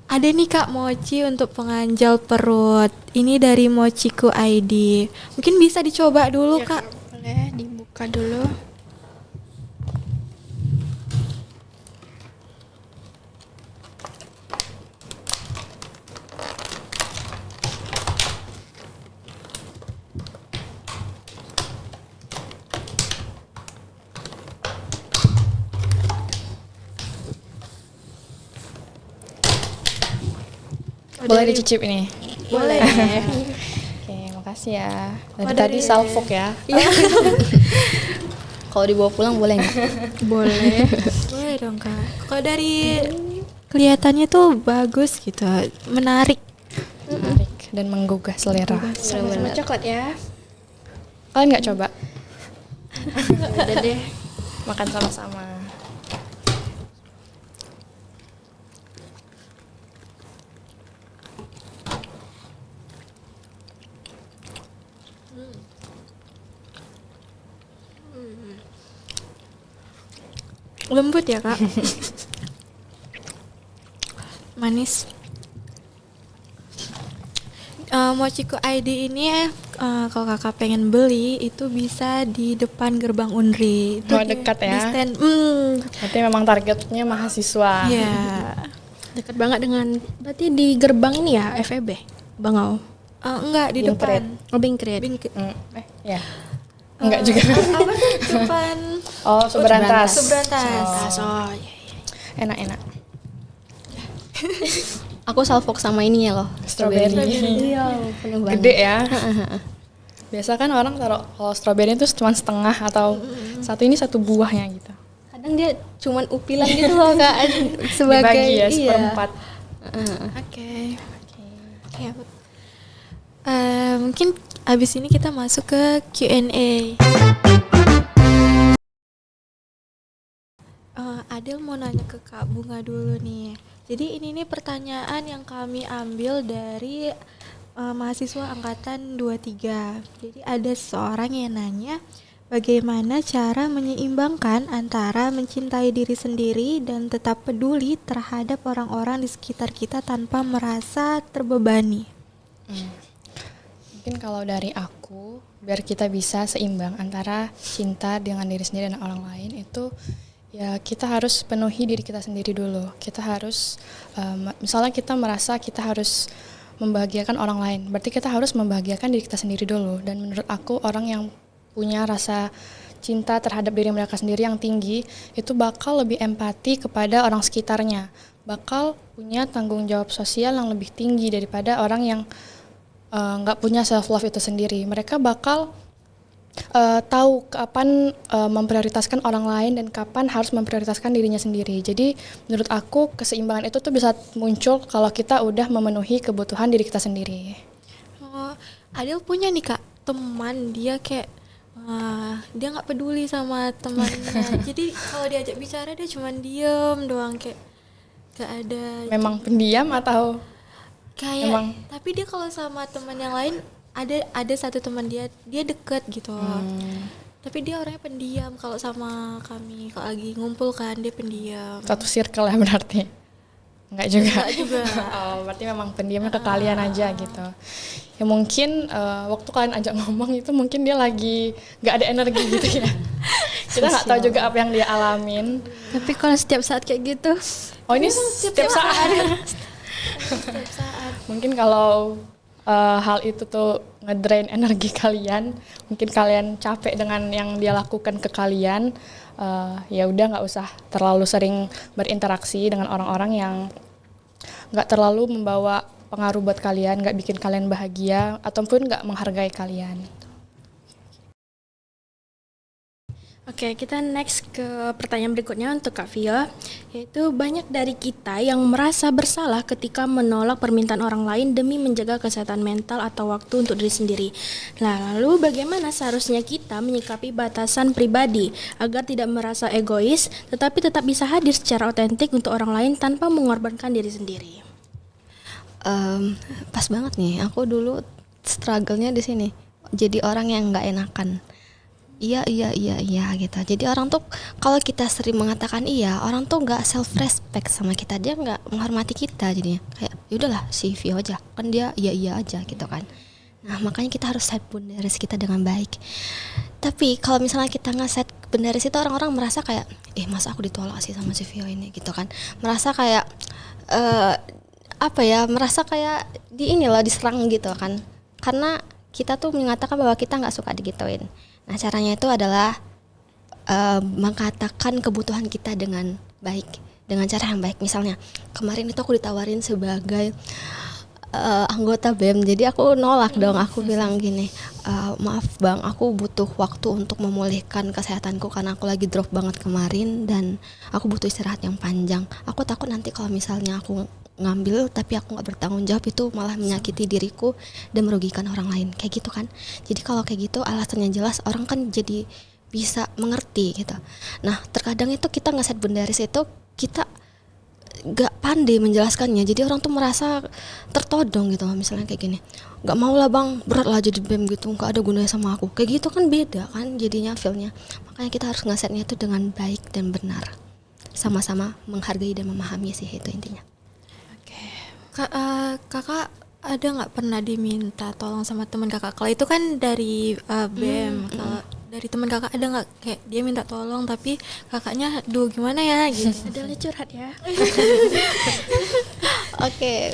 ada nih Kak mochi untuk penganjal perut. Ini dari Mochiku ID. Mungkin bisa dicoba dulu Kak. Boleh dibuka dulu. Boleh dicicip ini. Boleh. Oke, makasih ya. Dari tadi salfok ya. Kalau dibawa pulang boleh nggak? Boleh. Boleh dong Kak. Kalau dari kelihatannya tuh bagus gitu, menarik. Menarik dan menggugah selera. Sama coklat ya. Kalian nggak coba? Udah deh. Makan sama-sama. Lembut ya Kak. Manis. Mochiku ID ini kalau Kakak pengen beli itu bisa di depan gerbang Unri. Itu Oh, di- dekat ya. Di stand. Berarti memang targetnya mahasiswa. Iya. Dekat banget dengan berarti di gerbang ini ya FEB. Bangau. Enggak di Bingkret. depan. Oh, Bingkret. Ya. Enggak juga. Apa tuh depan? Oh, Subrantas. Subrantas. Oh, iya. Enak-enak. Aku salfok sama ininya loh, Strawberry. Iya, penuh banget. Gede ya. Biasa kan orang taruh kalau strawberry itu cuma setengah atau satu ini satu buahnya gitu. Kadang dia cuman upilan gitu loh Kak, sebagai Dibagi ya iya. seperempat. Oke. Ya. Mungkin abis ini kita masuk ke Q&A. Adel mau nanya ke Kak Bunga dulu nih. Jadi ini nih pertanyaan yang kami ambil dari mahasiswa angkatan 23. Jadi ada seorang yang nanya, bagaimana cara menyeimbangkan antara mencintai diri sendiri dan tetap peduli terhadap orang-orang di sekitar kita tanpa merasa terbebani? Mungkin kalau dari aku, biar kita bisa seimbang antara cinta dengan diri sendiri dan orang lain itu ya kita harus penuhi diri kita sendiri dulu. Kita harus misalnya kita merasa kita harus membahagiakan orang lain, berarti kita harus membahagiakan diri kita sendiri dulu. Dan menurut aku orang yang punya rasa cinta terhadap diri mereka sendiri yang tinggi itu bakal lebih empati kepada orang sekitarnya, bakal punya tanggung jawab sosial yang lebih tinggi daripada orang yang nggak punya self love itu sendiri. Mereka bakal tahu kapan memprioritaskan orang lain dan kapan harus memprioritaskan dirinya sendiri. Jadi menurut aku keseimbangan itu tuh bisa muncul kalau kita udah memenuhi kebutuhan diri kita sendiri. Oh, Adel punya nih Kak teman, dia kayak dia nggak peduli sama temannya. Jadi kalau diajak bicara dia cuma diem doang kayak Gak ada. Memang pendiam atau Kayak emang? tapi dia kalau sama teman yang lain ada satu teman dia deket gitu. Tapi dia orangnya pendiam. Kalau sama kami kalau lagi ngumpul kan dia pendiam. Satu circle ya berarti? Enggak juga. Enggak juga. Oh, berarti memang pendiamnya ke kalian aja gitu. Ya mungkin waktu kalian ajak ngomong itu mungkin dia lagi nggak ada energi gitu ya. Kita nggak tahu juga apa yang dia alamin. Tapi kalau setiap saat kayak gitu, Oh ini setiap saat. Setiap saat. Mungkin kalau hal itu tuh ngedrain energi kalian, mungkin kalian capek dengan yang dia lakukan ke kalian, ya udah nggak usah terlalu sering berinteraksi dengan orang-orang yang nggak terlalu membawa pengaruh buat kalian, nggak bikin kalian bahagia ataupun nggak menghargai kalian. oke, kita next ke pertanyaan berikutnya untuk Kak Via, yaitu banyak dari kita yang merasa bersalah ketika menolak permintaan orang lain demi menjaga kesehatan mental atau waktu untuk diri sendiri. Nah, lalu bagaimana seharusnya kita menyikapi batasan pribadi agar tidak merasa egois, tetapi tetap bisa hadir secara otentik untuk orang lain tanpa mengorbankan diri sendiri? Pas banget nih, aku dulu struggle-nya di sini. Jadi orang yang nggak enakan. Iya gitu. Jadi orang tuh kalau kita sering mengatakan iya, orang tuh nggak self respect sama kita, dia nggak menghormati kita jadinya. Kayak yaudahlah si Vio aja, kan dia iya aja gitu kan. Nah makanya kita harus set boundaries kita dengan baik. Tapi kalau misalnya kita nge-set boundaries itu orang-orang merasa kayak, masa aku ditolak sih sama si Vio ini gitu kan. Merasa kayak merasa kayak diserang gitu kan. Karena kita tuh mengatakan bahwa kita nggak suka digituin. Nah caranya itu adalah mengatakan kebutuhan kita dengan baik, dengan cara yang baik. Misalnya kemarin itu aku ditawarin sebagai anggota BEM, jadi aku nolak dong. Aku bilang gini, maaf bang, aku butuh waktu untuk memulihkan kesehatanku karena aku lagi drop banget kemarin dan aku butuh istirahat yang panjang. Aku takut nanti kalau misalnya aku ngambil tapi aku nggak bertanggung jawab, itu malah menyakiti diriku dan merugikan orang lain, kayak gitu kan. Jadi kalau kayak gitu alasannya jelas, orang kan jadi bisa mengerti gitu. Nah terkadang itu kita nge-set boundaries itu kita nggak pandai menjelaskannya, jadi orang tuh merasa tertodong gitu. Misalnya kayak gini, nggak mau lah bang, berat lah jadi BEM gitu, nggak ada gunanya sama aku, kayak gitu kan beda kan jadinya feelnya. Makanya kita harus nge-setnya itu dengan baik dan benar, sama-sama menghargai dan memahami sih, itu intinya. Kakak ada nggak pernah diminta tolong sama teman kakak? Kalau itu kan dari BEM. Kalau dari teman kakak ada nggak kayak dia minta tolong tapi kakaknya, duh gimana ya gitu? Adalah curhat ya. Oke,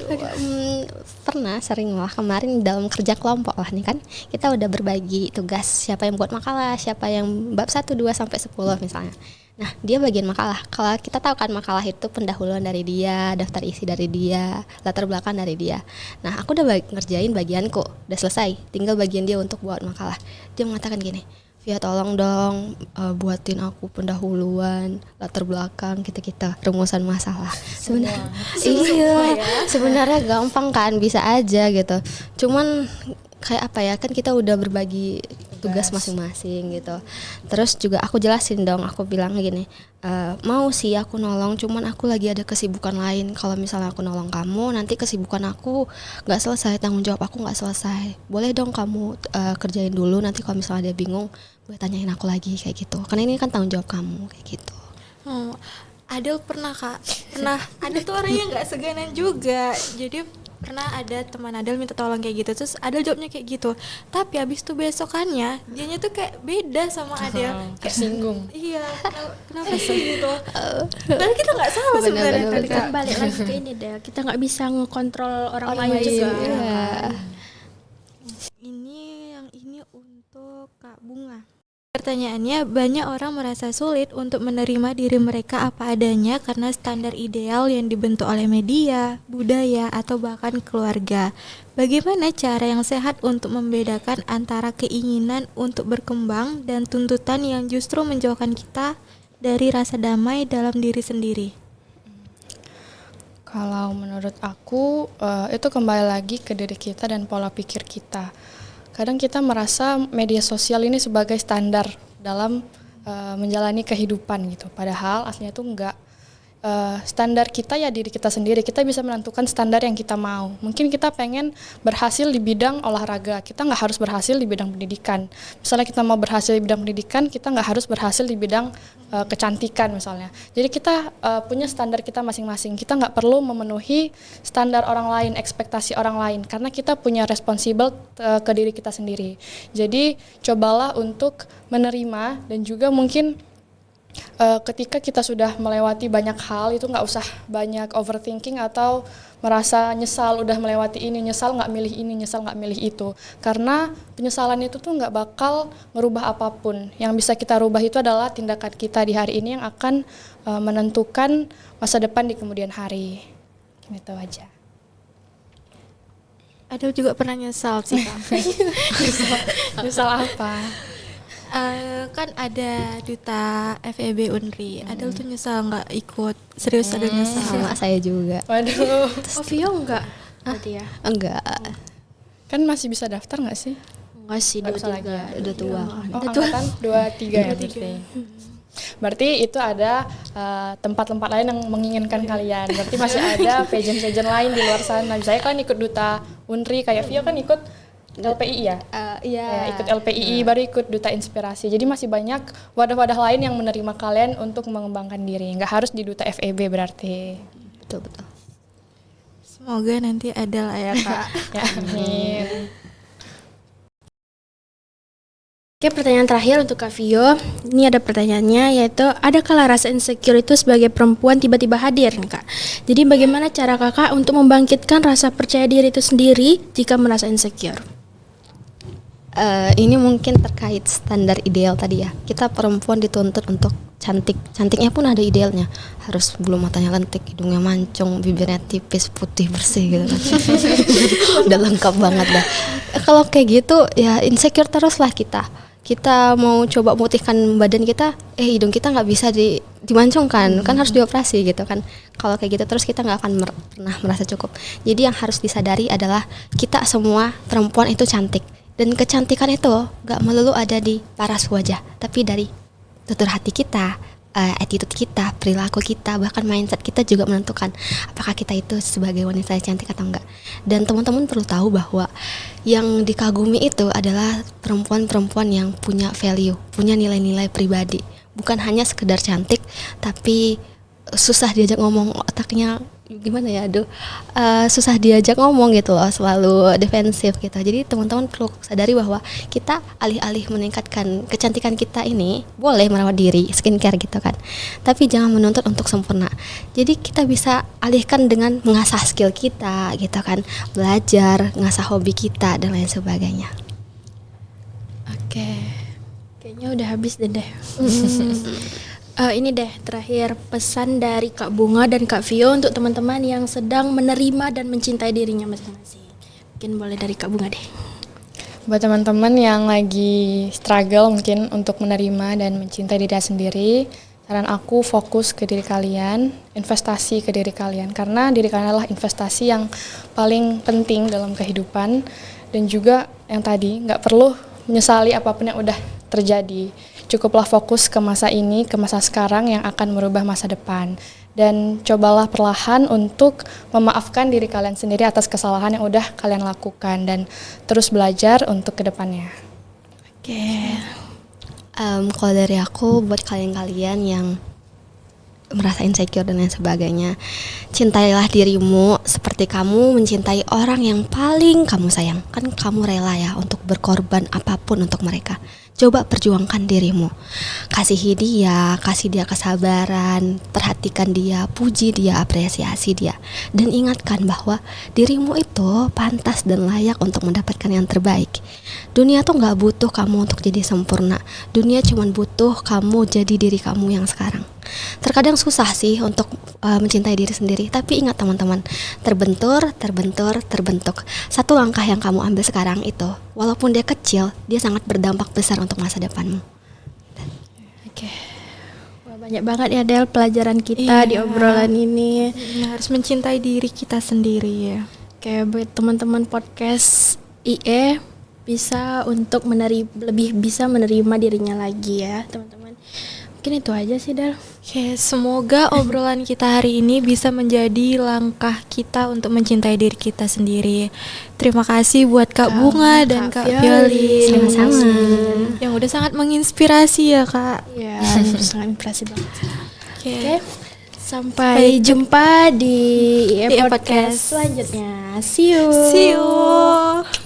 pernah sering lah kemarin dalam kerja kelompok lah nih kan, kita udah berbagi tugas, siapa yang buat makalah, siapa yang bab 1, 2 sampai 10 misalnya. Nah dia bagian makalah. Kalau kita tahu kan makalah itu pendahuluan dari dia, daftar isi dari dia, latar belakang dari dia. Nah aku udah ngerjain bagianku, udah selesai, tinggal bagian dia untuk buat makalah. Dia mengatakan gini, Via tolong dong buatin aku pendahuluan, latar belakang, kita rumusan masalah. Sebenarnya gampang kan, bisa aja gitu. Cuman kayak apa ya, kan kita udah berbagi tugas masing-masing gitu. Terus juga aku jelasin dong, aku bilang gini, mau sih aku nolong, cuman aku lagi ada kesibukan lain. Kalau misalnya aku nolong kamu, nanti kesibukan aku nggak selesai, tanggung jawab aku nggak selesai. Boleh dong kamu kerjain dulu, nanti kalau misalnya dia bingung, boleh tanyain aku lagi, kayak gitu. Karena ini kan tanggung jawab kamu, kayak gitu. Adel pernah kak, Adel tuh orangnya nggak seganan juga. Jadi pernah ada teman Adel minta tolong kayak gitu, terus Adel jawabnya kayak gitu. Tapi abis itu besokannya dianya tuh kayak beda sama Adel, kayak tersinggung. Iya, kenapa sih gitu? Padahal kita nggak salah sebenarnya. Tapi kan balik lagi ke ini deh, kita nggak bisa ngekontrol orang lain juga. Iya. Ini untuk Kak Bunga. Pertanyaannya, banyak orang merasa sulit untuk menerima diri mereka apa adanya karena standar ideal yang dibentuk oleh media, budaya, atau bahkan keluarga. Bagaimana cara yang sehat untuk membedakan antara keinginan untuk berkembang dan tuntutan yang justru menjauhkan kita dari rasa damai dalam diri sendiri? Kalau menurut aku itu kembali lagi ke diri kita dan pola pikir kita. Kadang kita merasa media sosial ini sebagai standar dalam menjalani kehidupan gitu. Padahal aslinya itu enggak. standar kita ya diri kita sendiri. Kita bisa menentukan standar yang kita mau. Mungkin kita pengen berhasil di bidang olahraga, kita nggak harus berhasil di bidang pendidikan. Misalnya kita mau berhasil di bidang pendidikan, kita nggak harus berhasil di bidang kecantikan misalnya. Jadi kita punya standar kita masing-masing. Kita nggak perlu memenuhi standar orang lain, ekspektasi orang lain, karena kita punya responsible ke diri kita sendiri. Jadi cobalah untuk menerima, dan juga mungkin ketika kita sudah melewati banyak hal itu nggak usah banyak overthinking atau merasa nyesal udah melewati ini, nyesal nggak milih ini, nyesal nggak milih itu, karena penyesalan itu tuh nggak bakal ngerubah apapun. Yang bisa kita rubah itu adalah tindakan kita di hari ini yang akan menentukan masa depan di kemudian hari. Gitu aja. Adel juga pernah nyesal sih Kak. Nyesal apa? Kan ada duta FEB Unri. Adel tuh nyesal nggak ikut. Serius Adel nyesal. Sama saya juga. Waduh. Vio enggak? Berarti ya? Enggak. Kan masih bisa daftar nggak sih? Enggak sih, Nggak bisa lagi ya? Udah tua. Oh, angkatan 23 ya berarti. Berarti itu ada tempat-tempat lain yang menginginkan kalian. Berarti masih ada pageant-pageant lain di luar sana. Saya kan ikut duta Unri, kayak Vio kan ikut LPI ya? Iya. Ikut LPI, baru ikut duta inspirasi. Jadi masih banyak wadah-wadah lain yang menerima kalian untuk mengembangkan diri. Nggak harus di duta FEB berarti. Betul. Semoga nanti ada lah ya Kak. Ya, amin. Oke, pertanyaan terakhir untuk Kak Vio. Ini ada pertanyaannya, yaitu adakah rasa insecure itu sebagai perempuan tiba-tiba hadir, Kak? Jadi bagaimana cara Kakak untuk membangkitkan rasa percaya diri itu sendiri jika merasa insecure? Ini mungkin terkait standar ideal tadi ya. Kita perempuan dituntut untuk cantik. Cantiknya pun ada idealnya. Harus bulu matanya lentik, hidungnya mancung, bibirnya tipis, putih, bersih gitu kan. Udah lengkap banget dah. Kalau kayak gitu ya insecure teruslah kita. Kita mau coba memutihkan badan kita, hidung kita nggak bisa dimancungkan, kan harus dioperasi gitu kan. Kalau kayak gitu terus kita nggak akan pernah merasa cukup. Jadi yang harus disadari adalah kita semua perempuan itu cantik. Dan kecantikan itu gak melulu ada di paras wajah, tapi dari tutur hati kita, attitude kita, perilaku kita, bahkan mindset kita juga menentukan apakah kita itu sebagai wanita cantik atau enggak. Dan teman-teman perlu tahu bahwa yang dikagumi itu adalah perempuan-perempuan yang punya value, punya nilai-nilai pribadi. Bukan hanya sekedar cantik, tapi susah diajak ngomong, otaknya gimana ya, susah diajak ngomong gitu loh, selalu defensif gitu. Jadi teman-teman perlu sadari bahwa kita alih-alih meningkatkan kecantikan kita ini, boleh merawat diri, skincare gitu kan, tapi jangan menuntut untuk sempurna. Jadi kita bisa alihkan dengan mengasah skill kita gitu kan, belajar, ngasah hobi kita dan lain sebagainya. Oke, kayaknya udah habis deh. Ini deh terakhir pesan dari Kak Bunga dan Kak Vio untuk teman-teman yang sedang menerima dan mencintai dirinya masing-masing. Mungkin boleh dari Kak Bunga deh. Buat teman-teman yang lagi struggle mungkin untuk menerima dan mencintai diri sendiri, saran aku fokus ke diri kalian, investasi ke diri kalian, karena diri kalian adalah investasi yang paling penting dalam kehidupan. Dan juga yang tadi, nggak perlu menyesali apapun yang udah terjadi. Cukuplah fokus ke masa ini, ke masa sekarang yang akan merubah masa depan. Dan cobalah perlahan untuk memaafkan diri kalian sendiri atas kesalahan yang udah kalian lakukan. Dan terus belajar untuk kedepannya. Oke. Kalau dari aku, buat kalian-kalian yang merasa insecure dan lain sebagainya, cintailah dirimu seperti kamu mencintai orang yang paling kamu sayang. Kan kamu rela ya untuk berkorban apapun untuk mereka. Coba perjuangkan dirimu, kasihi dia, kasih dia kesabaran, perhatikan dia, puji dia, apresiasi dia, dan ingatkan bahwa dirimu itu pantas dan layak untuk mendapatkan yang terbaik. Dunia tuh gak butuh kamu untuk jadi sempurna, dunia cuma butuh kamu jadi diri kamu yang sekarang. Terkadang susah sih untuk mencintai diri sendiri, tapi ingat teman-teman, terbentuk. Satu langkah yang kamu ambil sekarang itu, walaupun dia kecil, dia sangat berdampak besar untuk masa depanmu. Oke. Wah, banyak banget ya Del pelajaran kita di obrolan ini. Harus mencintai diri kita sendiri ya. Oke, buat teman-teman podcast IE bisa untuk lebih bisa menerima dirinya lagi ya, teman-teman. Mungkin itu aja sih, Del. Oke, semoga obrolan kita hari ini bisa menjadi langkah kita untuk mencintai diri kita sendiri. Terima kasih buat Kak Bunga dan Kak Violi. Sama-sama. Yang udah sangat menginspirasi ya, Kak. Ya, sangat impresi banget. Oke. Oke. Sampai jumpa di Di podcast podcast selanjutnya. See you. See you.